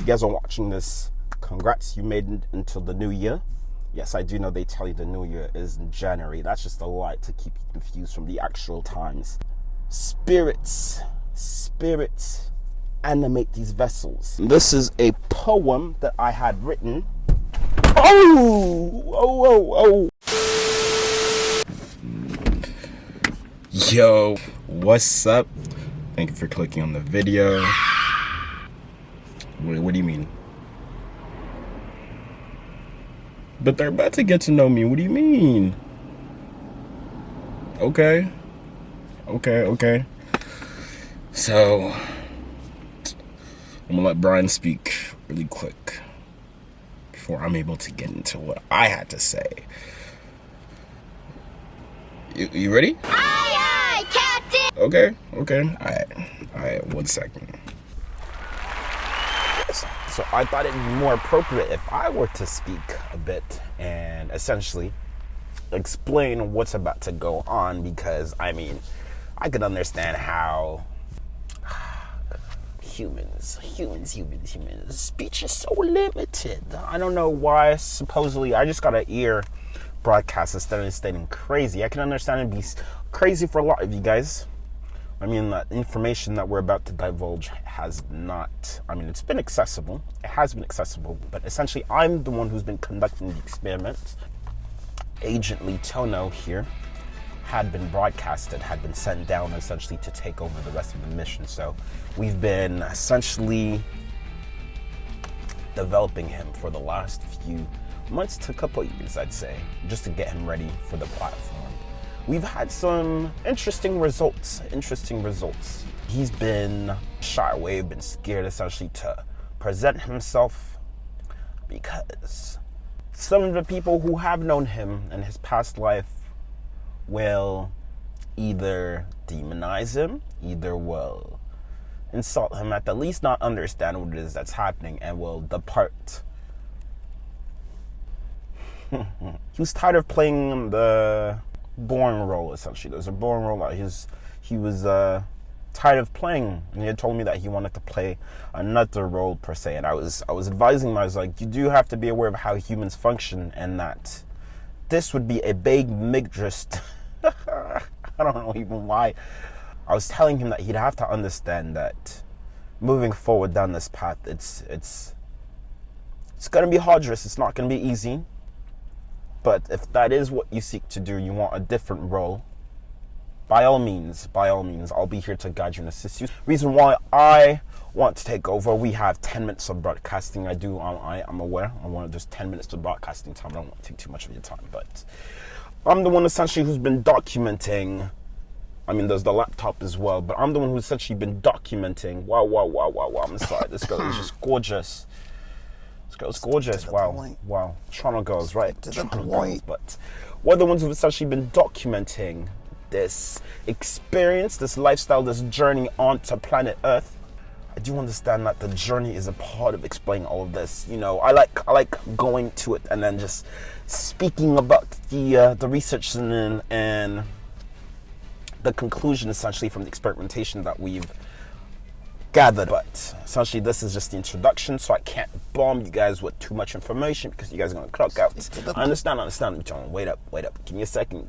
you guys are watching this, congrats, you made it until the new year. Yes, I do know they tell you the new year is in January. That's just a lie to keep you confused from the actual times. Spirits animate these vessels. This is a poem that I had written. Oh. Yo, what's up? Thank you for clicking on the video. What do you mean? But they're about to get to know me. What do you mean? Okay. So, I'm gonna let Brian speak really quick before I'm able to get into what I had to say. You ready? Aye, Captain! Okay. Alright, 1 second. So I thought it'd be more appropriate if I were to speak a bit and essentially explain what's about to go on, because I mean, I could understand how humans, speech is so limited. I don't know why. Supposedly, I just got an ear broadcast instead of stating crazy. I can understand it'd be crazy for a lot of you guys. I mean, the information that we're about to divulge has not, it's been accessible. It has been accessible, but essentially I'm the one who's been conducting the experiment. Agent Litono here had been broadcasted, had been sent down essentially to take over the rest of the mission. So we've been essentially developing him for the last few months to a couple years, I'd say, just to get him ready for the platform. We've had some interesting results. He's been shy away, been scared essentially to present himself, because some of the people who have known him in his past life will either demonize him, either will insult him, at the least not understand what it is that's happening, and will depart. He was tired of playing the boring role, essentially. There's a boring role that he was tired of playing, and he had told me that he wanted to play another role per se. And I was advising him. I was like, you do have to be aware of how humans function, and that this would be a big migrist. I don't know even why. I was telling him that he'd have to understand that moving forward down this path, it's gonna be arduous. It's not gonna be easy. But if that is what you seek to do, you want a different role, by all means, I'll be here to guide you and assist you. Reason why I want to take over, we have 10 minutes of broadcasting. I'm aware. There's 10 minutes of broadcasting time. I don't want to take too much of your time, but I'm the one essentially who's been documenting. There's the laptop as well, but I'm the one who's essentially been documenting. Wow. I'm sorry. This girl is just gorgeous. This girl's gorgeous. Wow. Toronto girls, right? Toronto girls. But we're the ones who've essentially been documenting this experience, this lifestyle, this journey onto planet Earth. I do understand that the journey is a part of explaining all of this. I like going to it and then just speaking about the research and the conclusion essentially from the experimentation that we've gathered. But essentially this is just the introduction, so I can't bomb you guys with too much information because you guys are gonna clock out. I understand. John, wait up. Give me a second.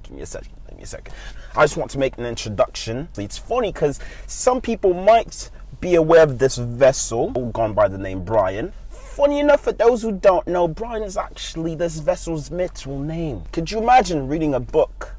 I just want to make an introduction. It's funny because some people might be aware of this vessel gone by the name Brian. Funny enough, for those who don't know, Brian is actually this vessel's middle name. Could you imagine reading a book,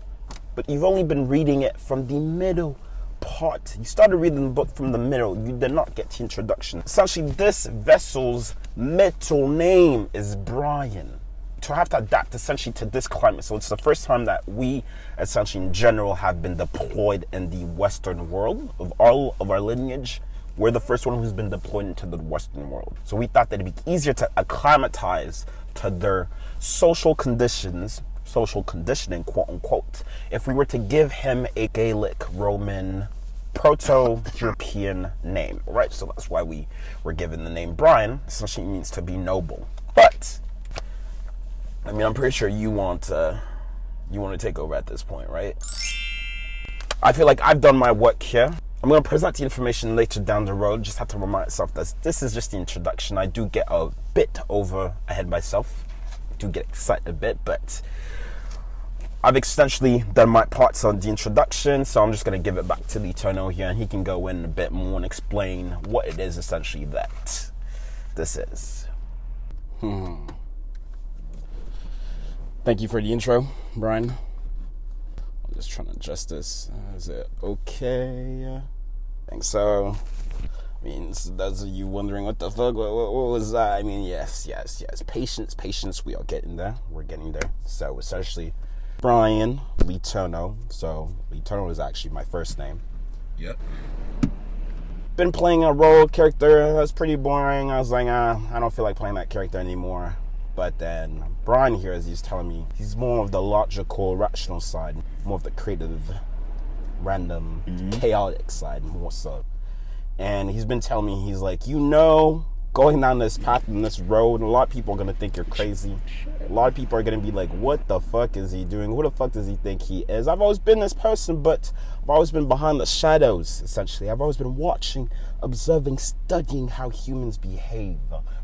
but you've only been reading it from the middle part? You started reading the book from the middle, you did not get the introduction. Essentially, this vessel's middle name is Brian. To have to adapt essentially to this climate. So it's the first time that we essentially in general have been deployed in the Western world. Of all of our lineage, we're the first one who's been deployed into the Western world. So we thought that it'd be easier to acclimatize to their social conditioning, quote unquote, if we were to give him a Gaelic, Roman, Proto-European name, right? So that's why we were given the name Brian. Essentially means to be noble. But I'm pretty sure you want to take over at this point, right? I feel like I've done my work here. I'm going to present the information later down the road. Just have to remind myself that this is just the introduction. I do get a bit ahead myself. I do get excited a bit, but I've essentially done my parts on the introduction, so I'm just going to give it back to Litono here, and he can go in a bit more and explain what it is essentially that this is. Thank you for the intro, Brian. I'm just trying to adjust this. Is it okay? I think so. I mean, those of you wondering what the fuck, what was that? I mean, yes. Patience. We are getting there. We're getting there. So essentially, Brian Litono. So Litono is actually my first name. Yep. Been playing a role character that's pretty boring. I was like, I don't feel like playing that character anymore. But then Brian here, as he's telling me, he's more of the logical, rational side, more of the creative, random, chaotic side, more so. And he's been telling me, he's like, going down this path and this road, a lot of people are going to think you're crazy. A lot of people are going to be like, what the fuck is he doing? Who the fuck does he think he is? I've always been this person, but I've always been behind the shadows, essentially. I've always been watching, observing, studying how humans behave.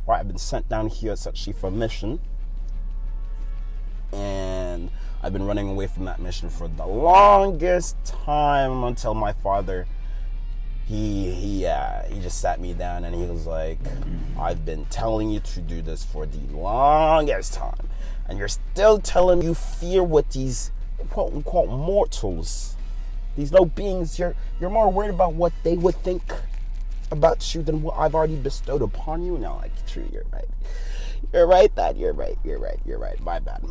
Right, I've been sent down here essentially for a mission. And I've been running away from that mission for the longest time until my father, he just sat me down and he was like, I've been telling you to do this for the longest time, and you're still telling you fear what these quote unquote mortals, these low beings, you're more worried about what they would think about you than what I've already bestowed upon you. Now, like, true, you're right. You're right. My bad.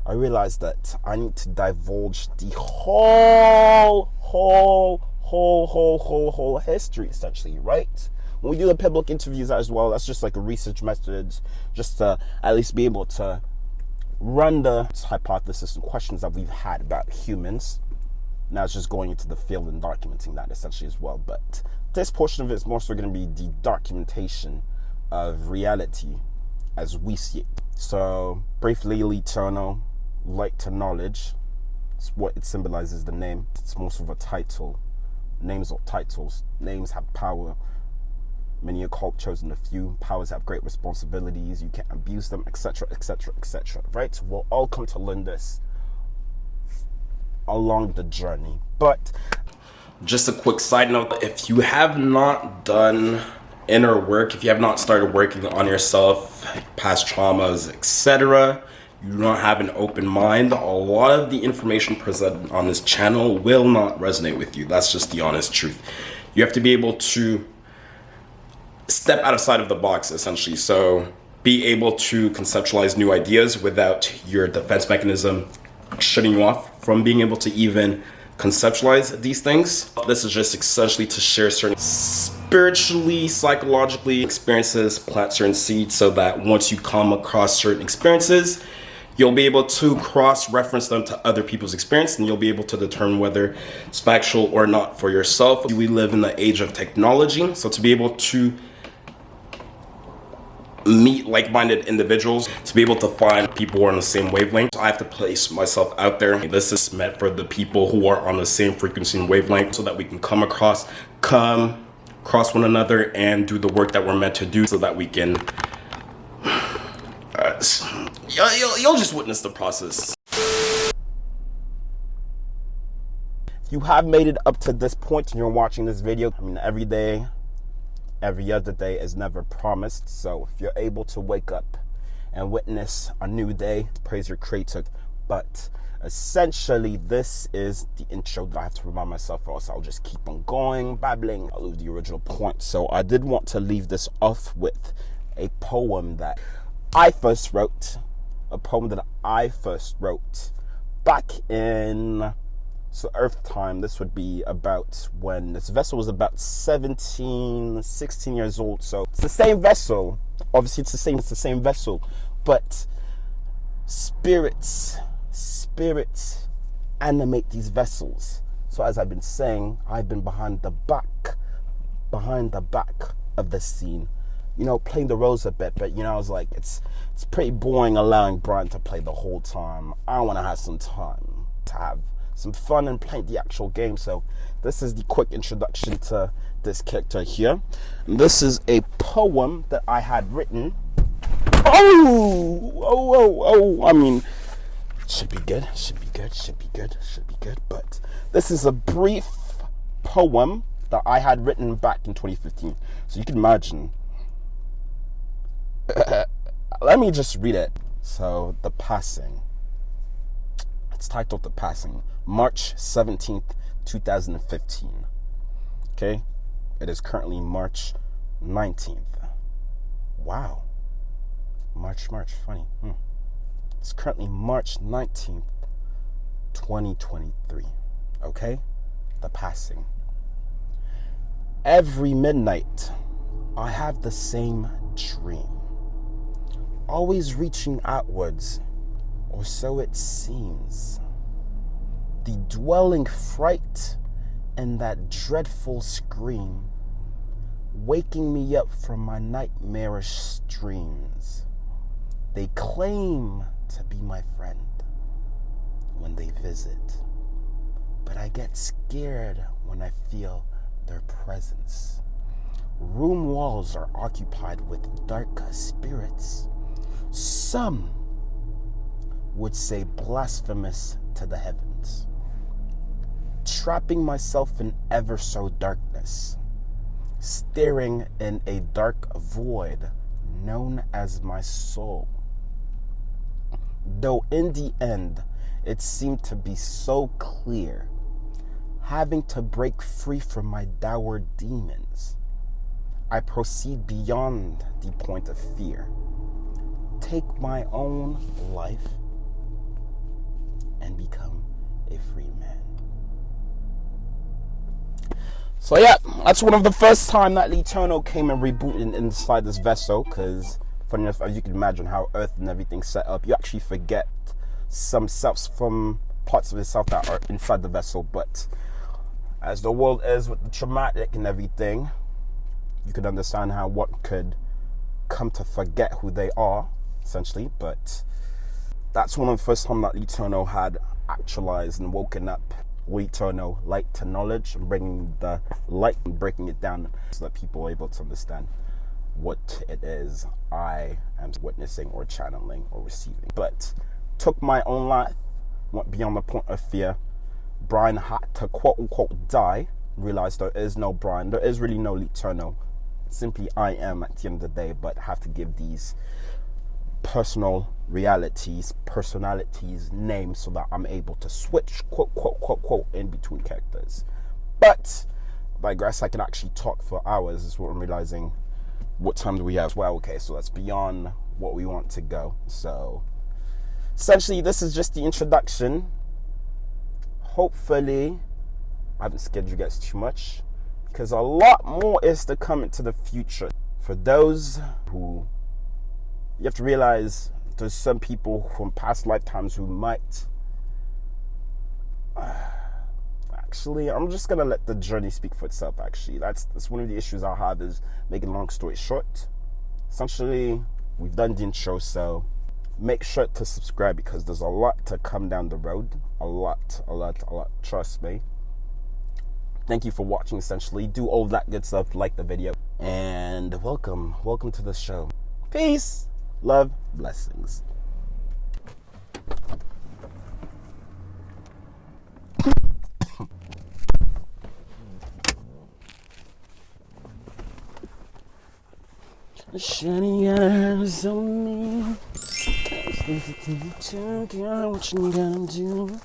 I realized that I need to divulge the whole history, essentially, right? When we do the public interviews as well, that's just like a research method, just to at least be able to run the hypothesis and questions that we've had about humans. Now it's just going into the field and documenting that essentially as well. But this portion of it is more so going to be the documentation of reality as we see it. So briefly, Litono, light to knowledge. It's what it symbolizes, the name. It's more of a title. Names are titles. Names have power. Many are called, chosen a few. Powers have great responsibilities. You can't abuse them, etc., right? We'll all come to learn this along the journey. But just a quick side note, if you have not done inner work, if you have not started working on yourself, past traumas, etc., you do not have an open mind, a lot of the information presented on this channel will not resonate with you. That's just the honest truth. You have to be able to step outside of the box, essentially. So be able to conceptualize new ideas without your defense mechanism shutting you off from being able to even conceptualize these things. This is just essentially to share certain spiritually, psychologically experiences, plant certain seeds, so that once you come across certain experiences, you'll be able to cross-reference them to other people's experience, and you'll be able to determine whether it's factual or not for yourself. We live in the age of technology, so to be able to meet like-minded individuals, to be able to find people who are on the same wavelength, I have to place myself out there. This is meant for the people who are on the same frequency and wavelength, so that we can come across one another and do the work that we're meant to do, so that we can you'll just witness the process. If you have made it up to this point and you're watching this video, I mean, every day, every other day is never promised. So if you're able to wake up and witness a new day, praise your creator. But essentially, this is the intro that I have to remind myself, or else I'll just keep on going, babbling. I'll lose the original point. So I did want to leave this off with a poem that I first wrote. Back in Earth time. This would be about when this vessel was about 16 years old. So it's the same vessel. Obviously, it's the same vessel, but spirits animate these vessels. So as I've been saying, I've been behind the back of the scene, playing the roles a bit, but I was like, it's pretty boring allowing Brian to play the whole time. I want to have some time to have some fun and playing the actual game. So this is the quick introduction to this character here. And this is a poem that I had written. I mean, should be good. But this is a brief poem that I had written back in 2015. So you can imagine. Let me just read it. So, The Passing. It's titled The Passing. March 17th, 2015. Okay? It is currently March 19th. Wow. March, funny. It's currently March 19th, 2023. Okay? The Passing. Every midnight, I have the same dream. Always reaching outwards, or so it seems. The dwelling fright and that dreadful scream, waking me up from my nightmarish dreams. They claim to be my friend when they visit, but I get scared when I feel their presence. Room walls are occupied with dark spirits. Some would say blasphemous to the heavens. Trapping myself in ever so darkness, staring in a dark void known as my soul. Though in the end, it seemed to be so clear, having to break free from my dour demons, I proceed beyond the point of fear, take my own life, and become a free man. So yeah, that's one of the first time that Litono came and rebooted inside this vessel, because funny enough, as you can imagine how Earth and everything's set up, you actually forget some parts of itself that are inside the vessel. But as the world is with the traumatic and everything, you could understand how one could come to forget who they are, essentially. But that's one of the first time that Litono had actualized and woken up. Litono, light to knowledge, and bringing the light and breaking it down so that people are able to understand what it is I am witnessing or channeling or receiving. But took my own life, went beyond the point of fear. Brian had to quote unquote die, realized there is no Brian, there is really no Litono. Simply I am at the end of the day, but have to give these personalities names so that I'm able to switch quote in between characters. But I digress, I can actually talk for hours is what I'm realizing. What time do we have? Well, okay, so that's beyond what we want to go. So essentially this is just the introduction. Hopefully I haven't scared you guys too much, because a lot more is to come into the future. For those who, you have to realize there's some people from past lifetimes who might actually, I'm just gonna let the journey speak for itself. Actually, that's one of the issues I have, is making a long story short. Essentially, we've done the intro, so make sure to subscribe, because there's a lot to come down the road. A lot. Trust me. Thank you for watching. Essentially, do all that good stuff, like the video, and welcome to the show. Peace, love, blessings. Shiny eyes on me. Girl, what you gonna do?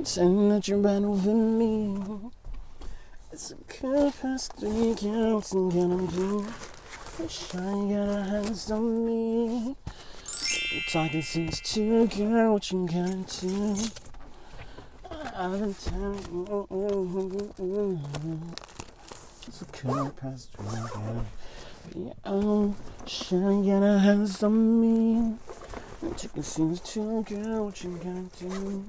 Tell me that you're right over me. It's a quarter past 3, girl, what you gonna do? Shiny got her hands on me. I'm talking since 2, girl, what you gonna do? I've been telling you. It's a quarter past 3, girl. Yeah, shine got her hands on me. I'm taking scenes too, girl, what you gonna do?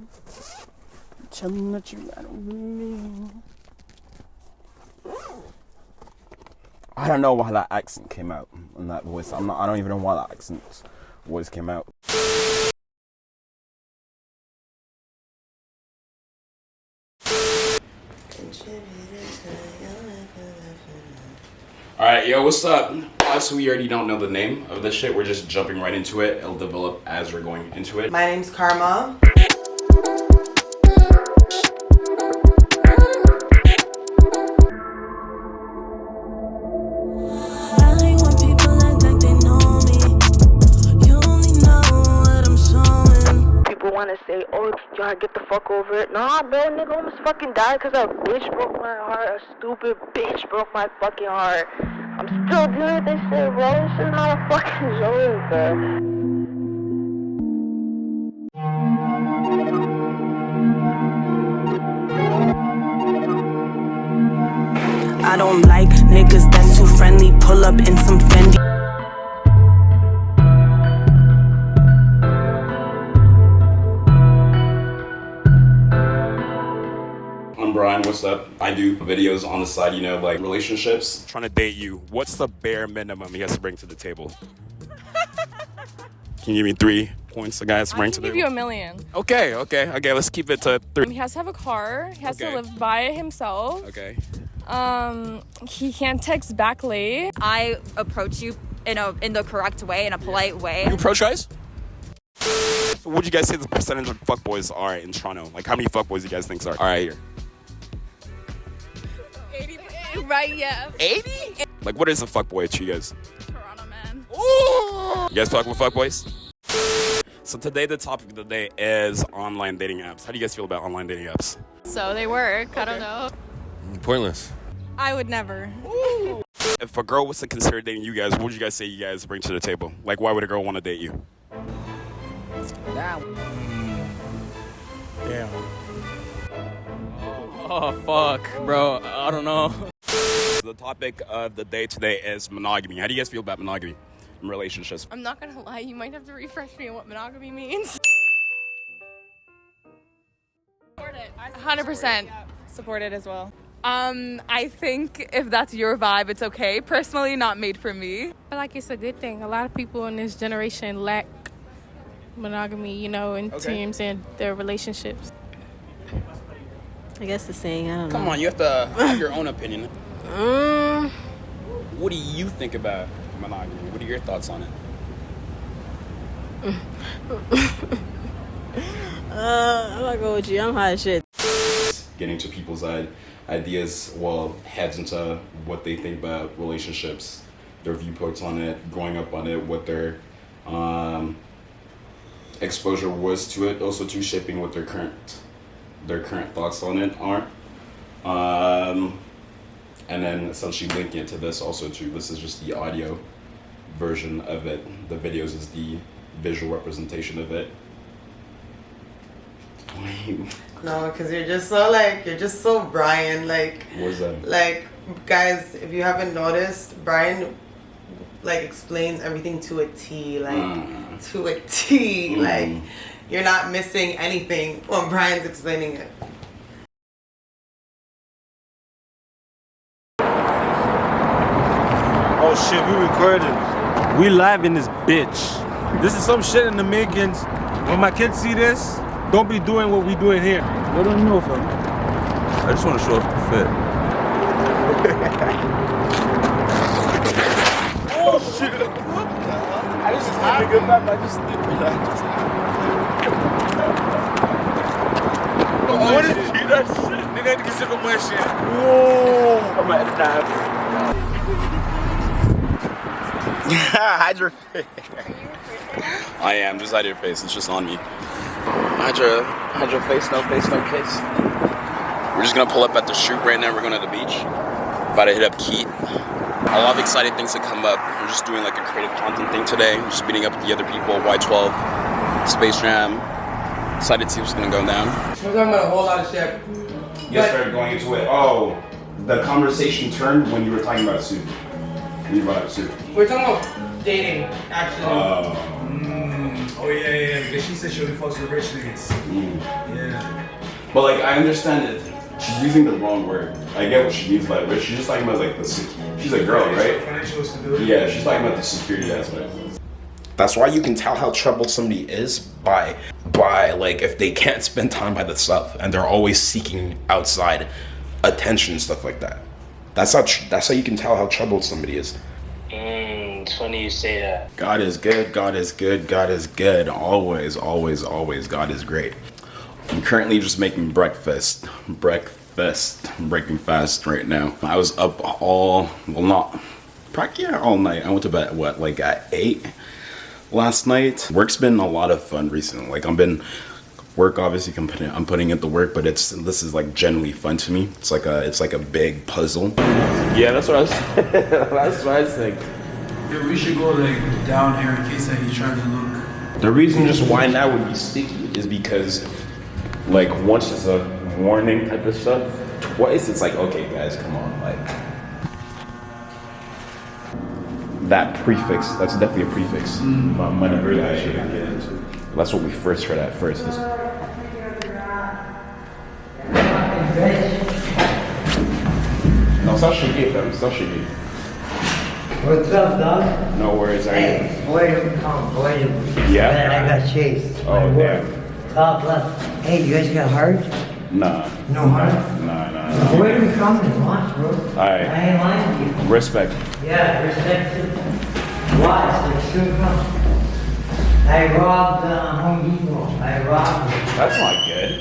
Tell me that you're right over me. I don't know why that accent came out in that voice. I don't even know why that accent voice came out. Alright, yo, what's up? So we already don't know the name of this shit. We're just jumping right into it. It'll develop as we're going into it. My name's Karma. Want to say, oh, y'all get the fuck over it. Nah, bro, nigga almost fucking died because a bitch broke my heart. A stupid bitch broke my fucking heart. I'm still dealing with this shit, bro. This shit's not a fucking joke, bro. I don't like niggas that's too friendly. Pull up in some Fendi. I'm Brian, what's up? I do videos on the side, you know, like relationships. Trying to date you. What's the bare minimum he has to bring to the table? Can you give me 3 points a guy has to bring to the table? I'll give you $1 million. Okay, let's keep it to 3. He has to have a car. He has to live by it himself. Okay. He can't text back late. I approach you in the correct way, in a polite way. You approach guys? What would you guys say the percentage of fuckboys are in Toronto? Like, how many fuckboys do you guys think are? All right, here. 80, right, yeah. 80? Like, what is a fuckboy to you guys? Toronto man. Ooh! You guys fuck with fuckboys? So today, the topic of the day is online dating apps. How do you guys feel about online dating apps? So they work. I don't know. Pointless. I would never. If a girl was to consider dating you guys, what would you guys say you guys bring to the table? Like, why would a girl want to date you? Damn. Oh, fuck, bro. I don't know. The topic of the day today is monogamy. How do you guys feel about monogamy in relationships? I'm not gonna lie. You might have to refresh me on what monogamy means. Support it. 100% support it as well. I think if that's your vibe, it's okay. Personally, not made for me. I feel like it's a good thing. A lot of people in this generation lack monogamy, you know, in terms in their relationships. I guess the saying, I don't know. Come on, you have to have your own opinion. What do you think about monogamy? What are your thoughts on it? I'm not going with you. I'm high as shit. Getting to people's ideas, well, heads into what they think about relationships, their viewpoints on it, growing up on it, what their exposure was to it, also to shaping what their current thoughts on it are, and then essentially linking it to this also too. This is just the audio version of it. The videos is the visual representation of it. No, because you're just so Brian. Like, What is that? Like, guys, if you haven't noticed, Brian like explains everything to a T. Like to a T. Like, you're not missing anything when Brian's explaining it. Oh shit, we recording. We live in this bitch. This is some shit in the makings. When my kids see this, don't be doing what we doing here. What do you know, fam? I just want to show off the fit. Oh shit! I just had a good map. I just did what is that shit? Nigga, I need to get sick of my shit. Whoa! I'm gonna edit that. Hide your face. I am. Just hide your face. It's just on me. Hide your face. No face, no case. We're just gonna pull up at the shoot right now. We're going to the beach. About to hit up Keat. A lot of exciting things to come up. We're just doing like a creative content thing today. We're just meeting up with the other people. Y12, Space Jam. Excited to see what's gonna go down. We're talking about a whole lot of shit. You guys started going into it. Oh, the conversation turned when you were talking about soup. When you brought up soup. We're talking about dating, actually. Oh yeah, because she said she only fucks with rich niggas. Yeah. But like, I understand it. She's using the wrong word. I get what she means by rich. She's just talking about like the. She's a girl, right? Financial stability. Yeah, she's talking about the security aspect. That's why you can tell how troubled somebody is by like if they can't spend time by themselves and they're always seeking outside attention and stuff like that. That's how you can tell how troubled somebody is. It's funny you say that. God is good, God is good, God is good. Always, always, always, God is great. I'm currently just making breakfast. Breaking fast right now. I was up all night. I went to bed at 8 last night. Work's been a lot of fun recently. Like work obviously I'm putting in the work, but this is like genuinely fun to me. It's like a big puzzle. Yeah, that's what I was that's what I was thinking. Yeah, we should go like down here in case that he tries to look. The reason just why that would be sticky is because like once it's a warning type of stuff, twice it's like, okay guys, come on, like that prefix, that's definitely a prefix. That's what we first heard at first. No, ça shiggy, fam. Ça shiggy. What's up, dog? No worries. Hey, boy, Yeah? Man, I got chased. Oh, damn. Top left. Hey, you guys got hard? Nah. No hard? Nah. Where do we come from? Watch, bro. Alright. I ain't lying to you. Respect. Yeah, respect to watch, like, still come. I robbed Home Depot. I robbed it. That's not good.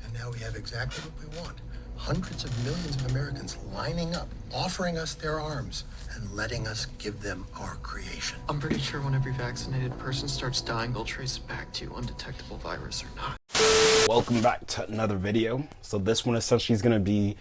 And now we have exactly what we want. Hundreds of millions of Americans lining up, offering us their arms, and letting us give them our creation. I'm pretty sure when every vaccinated person starts dying, they'll trace it back to undetectable virus or not. Welcome back to another video. So this one essentially is going to be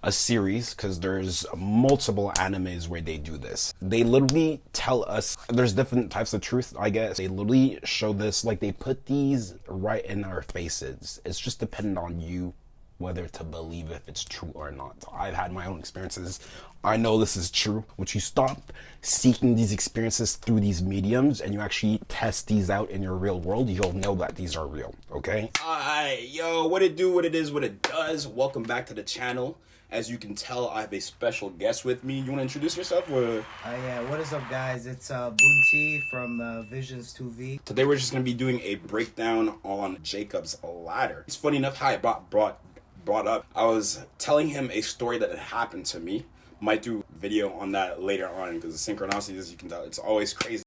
a series because there's multiple animes where they do this. They literally tell us there's different types of truth, I guess. They literally show this, like they put these right in our faces. It's just dependent on you whether to believe if it's true or not. I've had my own experiences. I know this is true. Once you stop seeking these experiences through these mediums and you actually test these out in your real world, you'll know that these are real, okay? Alright, yo, what it do, what it is, what it does. Welcome back to the channel. As you can tell, I have a special guest with me. You want to introduce yourself? Or? Yeah, what is up, guys? It's Bunty from Visions2V. Today we're just going to be doing a breakdown on Jacob's ladder. It's funny enough how I brought up. I was telling him a story that had happened to me. Might do video on that later on because the synchronicities, as you can tell, it's always crazy.